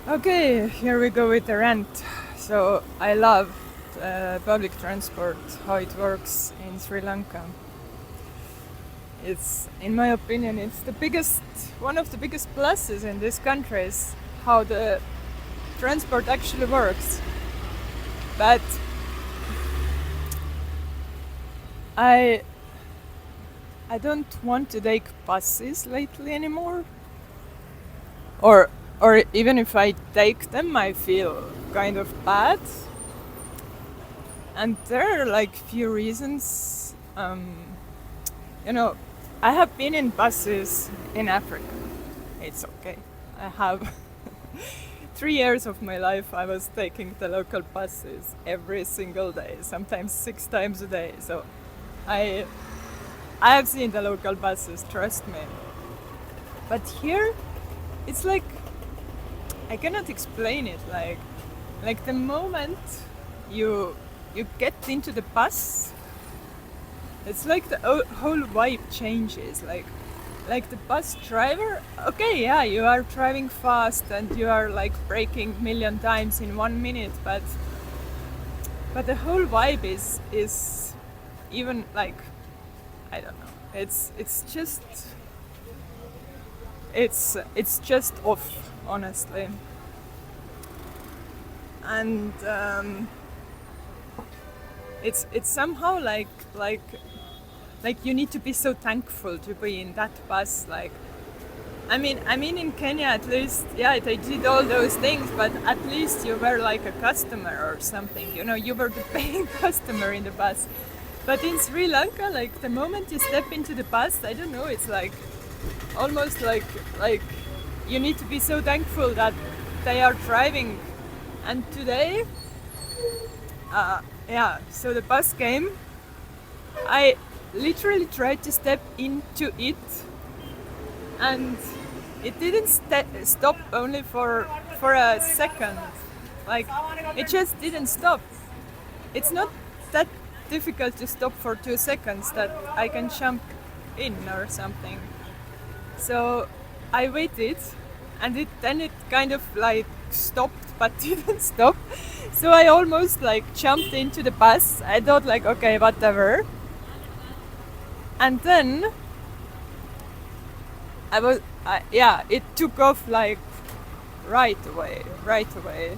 Okay, here we go with the rant. So I love public transport, how it works in Sri Lanka. It's, in my opinion, it's one of the biggest pluses in this country is how the transport actually works. But I I don't want to take buses lately anymore. Or or even if I take them, I feel kind of bad. And there are like few reasons. You know, I have been in buses in Africa. It's okay. I have 3 years of my life I was taking the local buses every single day, sometimes 6 times a day. So I I have seen the local buses, trust me. But here it's like I cannot explain it. Like the moment you you get into the bus, it's like the whole vibe changes. Like the bus driver, okay, yeah, you are driving fast and you are like braking million times in 1 minute, but the whole vibe is even like I don't know. It's just off, honestly. And it's somehow like you need to be so thankful to be in that bus. Like I mean in Kenya at least, yeah, they did all those things, but at least you were like a customer or something. You know, you were the paying customer in the bus. But in Sri Lanka, like the moment you step into the bus, I don't know, it's like almost like you need to be so thankful that they are driving. And today, yeah, so the bus came. I literally tried to step into it, and it didn't stop only for a second. Like it just didn't stop. It's not that difficult to stop for 2 seconds that I can jump in or something. So I waited, and it kind of like stopped, but didn't stop. So I almost like jumped into the bus. I thought like, okay, whatever. And then yeah, it took off like right away, right away.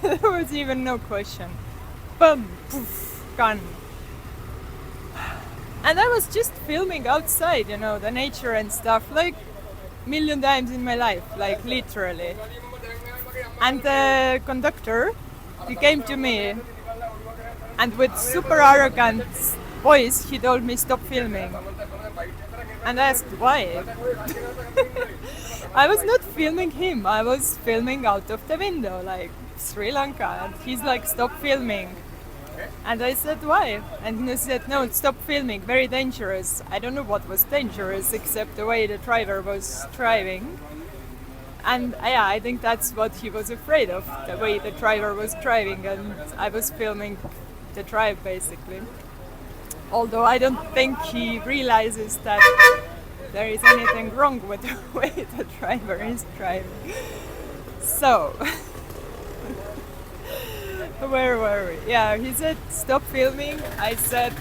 There was even no question. Boom, poof, gone. And I was just filming outside, you know, the nature and stuff, like million times in my life, like literally. And the conductor, he came to me, and with super arrogant voice, he told me stop filming. And I asked why. I was not filming him. I was filming out of the window, like Sri Lanka. And he's like, stop filming. And I said, why? And he said, no, stop filming, very dangerous. I don't know what was dangerous except the way the driver was driving. And yeah, I think that's what he was afraid of, the way the driver was driving. And I was filming the drive basically. Although I don't think he realizes that there is anything wrong with the way the driver is driving. So, where were we? Yeah, he said stop filming. I said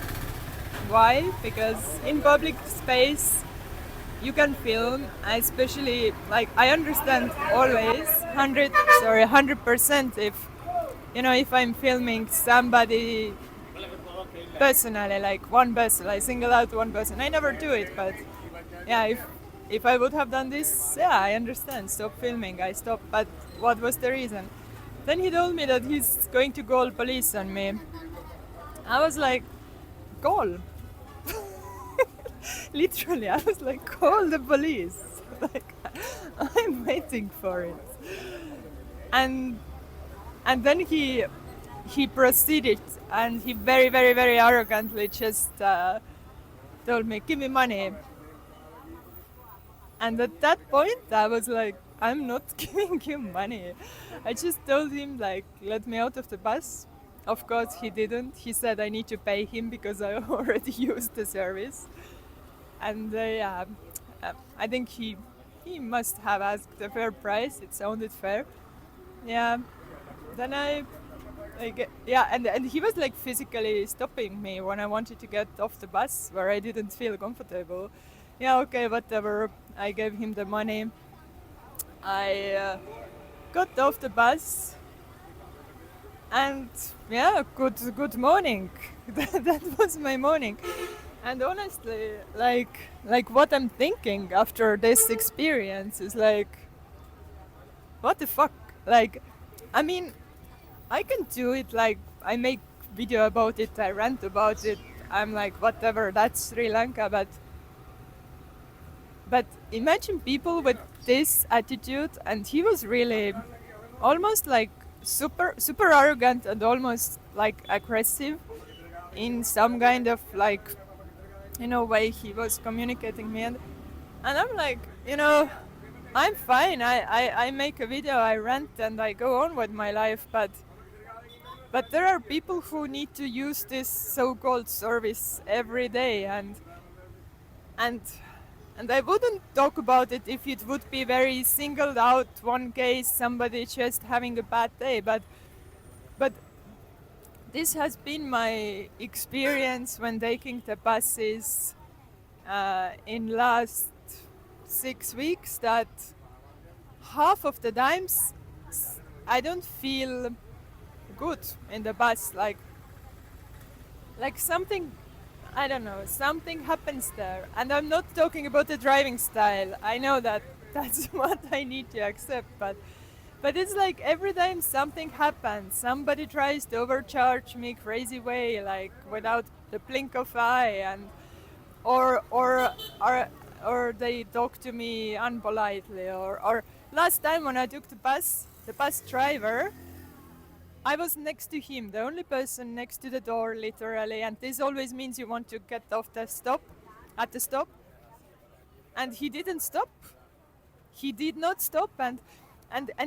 why? Because in public space you can film, especially like I understand always 100% if you know if I'm filming somebody personally, like one person, I single out one person. I never do it, but yeah, if I would have done this, yeah, I understand. Stop filming. I stopped. But what was the reason? Then he told me that he's going to call police on me. I was like, call. Literally, I was like, call the police. Like, I'm waiting for it. And and then he proceeded, and he very arrogantly just told me, give me money. And at that point, I was like, I'm not giving you money. I just told him, like, let me out of the bus. Of course, he didn't. He said I need to pay him because I already used the service. And yeah, I think he must have asked a fair price. It sounded fair. Yeah. Then and he was like physically stopping me when I wanted to get off the bus where I didn't feel comfortable. Yeah, okay, whatever. I gave him the money. I got off the bus, and yeah, good morning. That was my morning. And honestly, like what I'm thinking after this experience is like, what the fuck? Like, I mean, I can do it. Like, I make video about it. I rant about it. I'm like, whatever. That's Sri Lanka. But imagine people with this attitude, and he was really almost like super arrogant and almost like aggressive in some kind of like way he was communicating me, and I'm like, I'm fine. I make a video, I rant, and I go on with my life, but there are people who need to use this so-called service every day, and I wouldn't talk about it if it would be very singled out one case, somebody just having a bad day, but this has been my experience when taking the buses in last 6 weeks, that half of the times I don't feel good in the bus, like something, I don't know, something happens there. And I'm not talking about the driving style. I know that that's what I need to accept, but it's like every time something happens, somebody tries to overcharge me crazy way, like without the blink of eye, and or they talk to me unpolitely, or last time when I took the bus driver, I was next to him, the only person next to the door, literally, and this always means you want to get off at the stop, and he didn't stop. He did not stop, and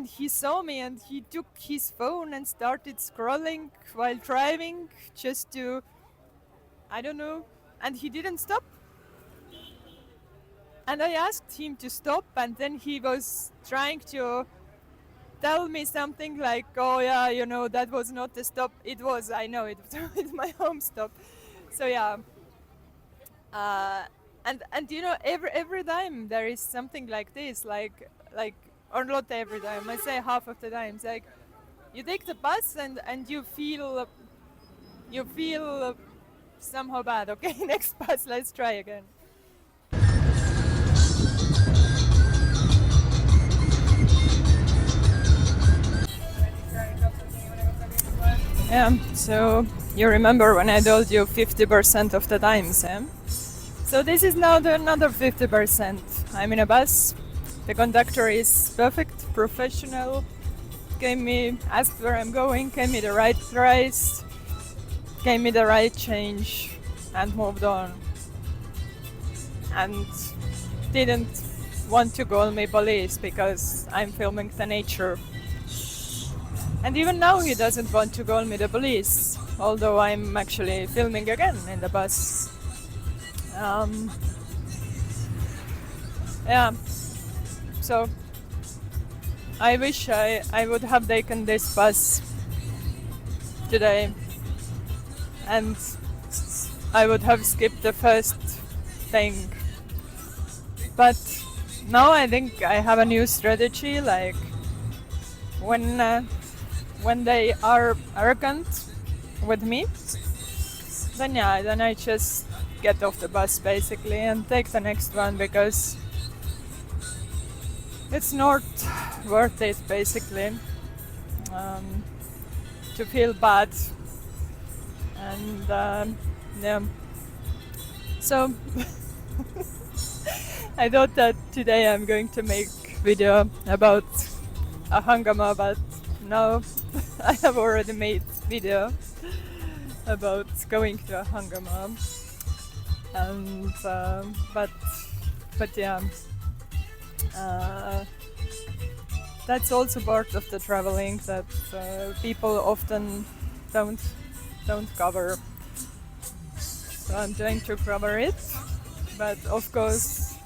he saw me, and he took his phone and started scrolling while driving, just to, I don't know, and he didn't stop. And I asked him to stop, and then he was trying to tell me something like, oh yeah, that was not the stop. It was, I know, it's my home stop. So yeah, and every time there is something like this, like or not every time, I say half of the times, like you take the bus and you feel somehow bad. Okay, next bus, let's try again. Yeah, so you remember when I told you 50% of the times, eh? So this is now another 50%. I'm in a bus. The conductor is perfect, professional. Asked where I'm going, gave me the right price, gave me the right change, and moved on. And didn't want to call me police because I'm filming the nature. And even now he doesn't want to call me the police, although I'm actually filming again in the bus. Yeah, so I wish I would have taken this bus today, and I would have skipped the first thing. But now I think I have a new strategy, like when they are arrogant with me, then I just get off the bus basically and take the next one, because it's not worth it basically to feel bad. And yeah, so I thought that today I'm going to make video about Ahangama, but no, I have already made video about going to Ahangama, and but yeah, that's also part of the traveling that people often don't cover. So I'm trying to cover it, but of course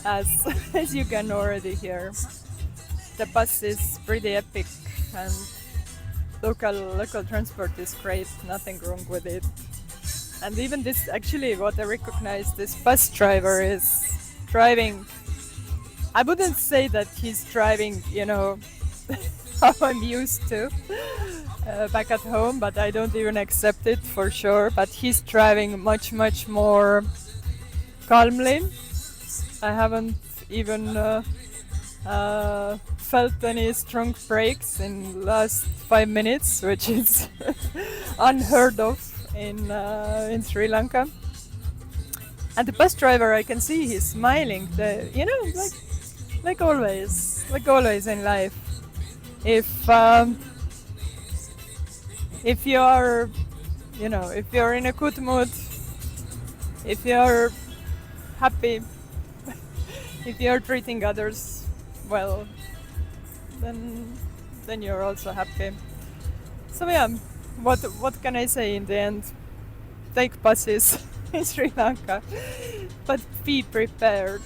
as as you can already hear. The bus is pretty epic, and local transport is great. Nothing wrong with it. And even this, actually, what I recognize, this bus driver is driving. I wouldn't say that he's driving, how I'm used to back at home, but I don't even accept it for sure. But he's driving much, much more calmly. I haven't even felt any strong brakes in last 5 minutes, which is unheard of in Sri Lanka. And the bus driver, I can see he's smiling. Like always in life. If if you are, if you're in a good mood, if you're happy, if you're treating others well, then you're also happy. So yeah, what can I say in the end? Take buses in Sri Lanka, but be prepared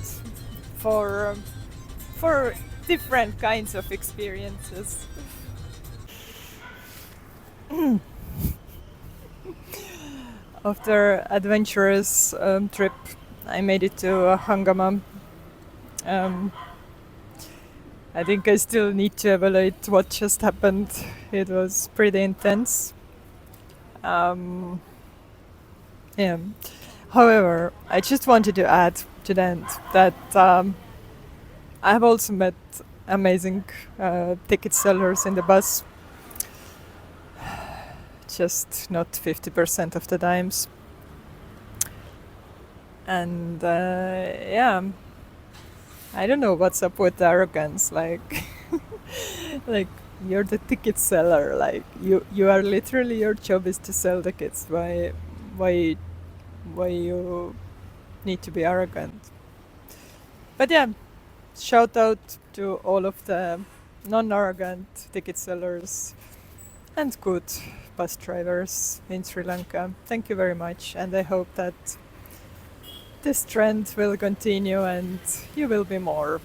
for for different kinds of experiences. After adventurous trip, I made it to Ahangama. Um, I think I still need to evaluate what just happened. It was pretty intense. Um, yeah. However, I just wanted to add to the end that I have also met amazing ticket sellers in the bus, just not 50% of the times. And yeah, I don't know what's up with the arrogance. Like, like you're the ticket seller. Like you are literally, your job is to sell tickets. Why you need to be arrogant? But yeah, shout out to all of the non-arrogant ticket sellers and good bus drivers in Sri Lanka. Thank you very much, and I hope that this trend will continue and you will be more